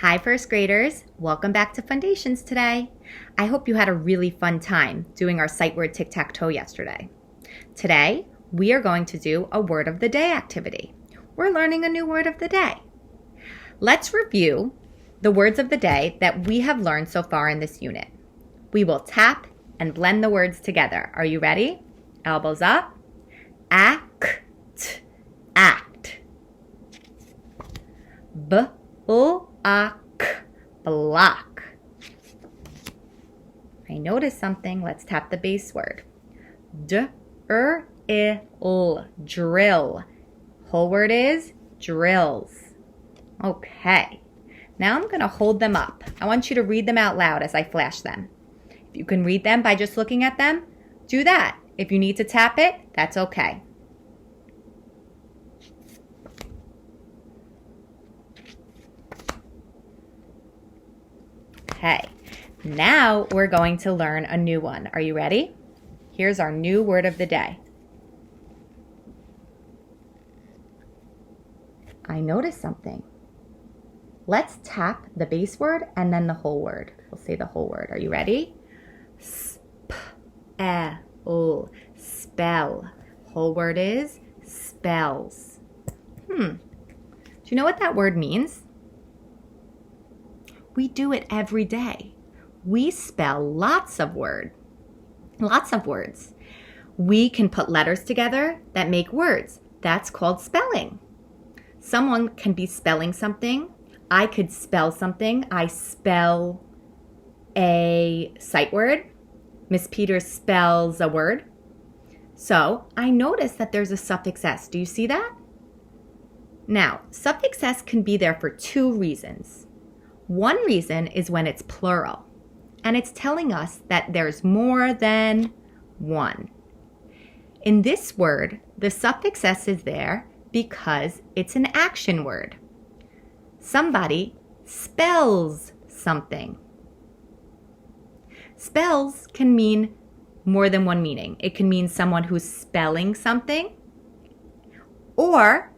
Hi, first graders. Welcome back to Fundations today. I hope you had a really fun time doing our sight word tic-tac-toe yesterday. Today, we are going to do a word of the day activity. We're learning a new word of the day. Let's review the words of the day that we have learned so far in this unit. We will tap and blend the words together. Are you ready? Elbows up. Act. Act. Block. Block. I noticed something. Let's tap the base word. Drill. Drill. Whole word is drills. Okay. Now I'm going to hold them up. I want you to read them out loud as I flash them. If you can read them by just looking at them, do that. If you need to tap it, that's okay. Okay, now we're going to learn a new one. Are you ready? Here's our new word of the day. I noticed something. Let's tap the base word and then the whole word. We'll say the whole word. Are you ready? Spell. Spell. Whole word is spells. Do you know what that word means? We do it every day. We spell lots of words. We can put letters together that make words. That's called spelling. Someone can be spelling something. I could spell something. I spell a sight word. Miss Peters spells a word. So I noticed that there's a suffix S. Do you see that? Now, suffix S can be there for two reasons. One reason is when it's plural, and it's telling us that there's more than one. In this word, the suffix S is there because it's an action word. Somebody spells something. Spells can mean more than one meaning. It can mean someone who's spelling something, or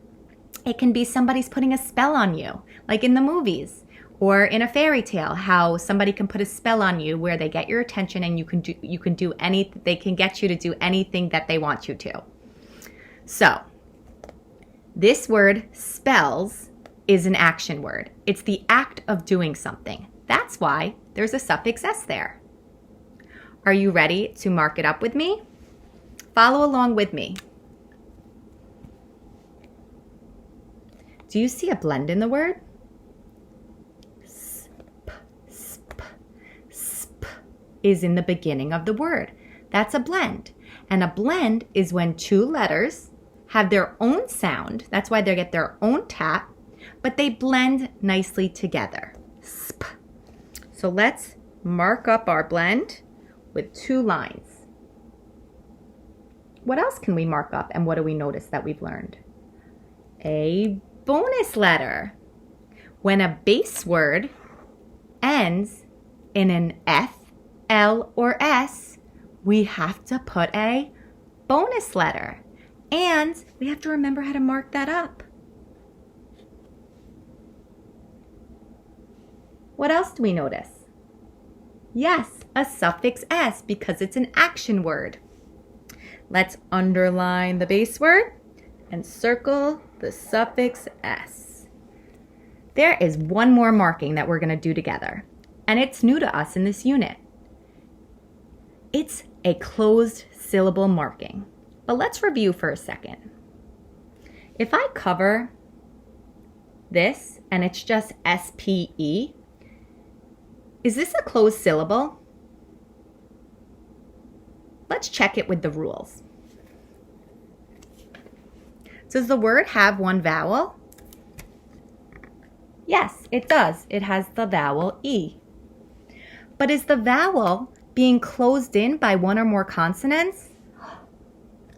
it can be somebody's putting a spell on you, like in the movies. Or in a fairy tale, how somebody can put a spell on you where they get your attention and they can get you to do anything that they want you to. So, this word spells is an action word. It's the act of doing something. That's why there's a suffix S there. Are you ready to mark it up with me? Follow along with me. Do you see a blend in the word? Is in the beginning of the word. That's a blend. And a blend is when two letters have their own sound. That's why they get their own tap, but they blend nicely together. Sp. So let's mark up our blend with two lines. What else can we mark up, and what do we notice that we've learned? A bonus letter. When a base word ends in an F, L, or S, we have to put a bonus letter. And we have to remember how to mark that up. What else do we notice? Yes, a suffix S because it's an action word. Let's underline the base word and circle the suffix S. There is one more marking that we're going to do together, and it's new to us in this unit. It's a closed syllable marking. But let's review for a second. If I cover this and it's just SPE, is this a closed syllable? Let's check it with the rules. Does the word have one vowel? Yes, it does. It has the vowel E. But is the vowel being closed in by one or more consonants?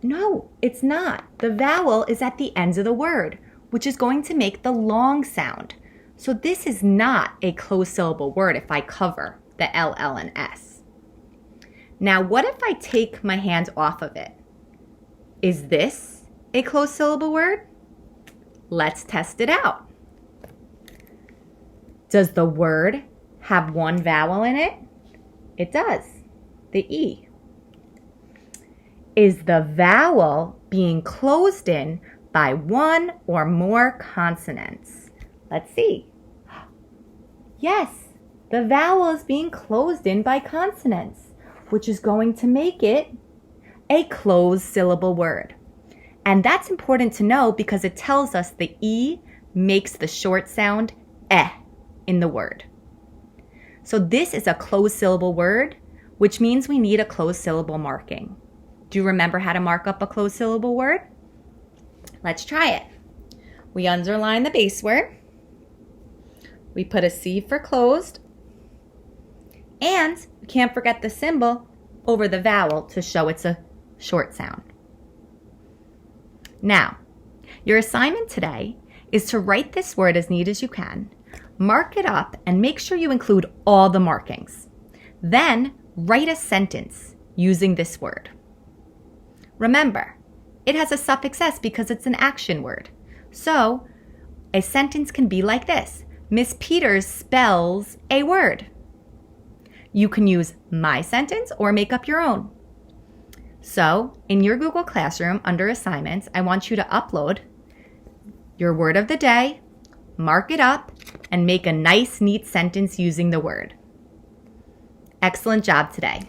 No, it's not. The vowel is at the ends of the word, which is going to make the long sound. So this is not a closed syllable word if I cover the L, L, and S. Now, what if I take my hands off of it? Is this a closed syllable word? Let's test it out. Does the word have one vowel in it? It does, the E. Is the vowel being closed in by one or more consonants? Let's see. Yes, the vowel is being closed in by consonants, which is going to make it a closed syllable word. And that's important to know because it tells us the E makes the short sound eh in the word. So this is a closed syllable word, which means we need a closed syllable marking. Do you remember how to mark up a closed syllable word? Let's try it. We underline the base word. We put a C for closed. And we can't forget the symbol over the vowel to show it's a short sound. Now, your assignment today is to write this word as neat as you can, mark it up, and make sure you include all the markings. Then write a sentence using this word. Remember, it has a suffix S because it's an action word. So, a sentence can be like this. Miss Peters spells a word. You can use my sentence or make up your own. So, in your Google Classroom, under assignments, I want you to upload your word of the day, mark it up, and make a nice, neat sentence using the word. Excellent job today.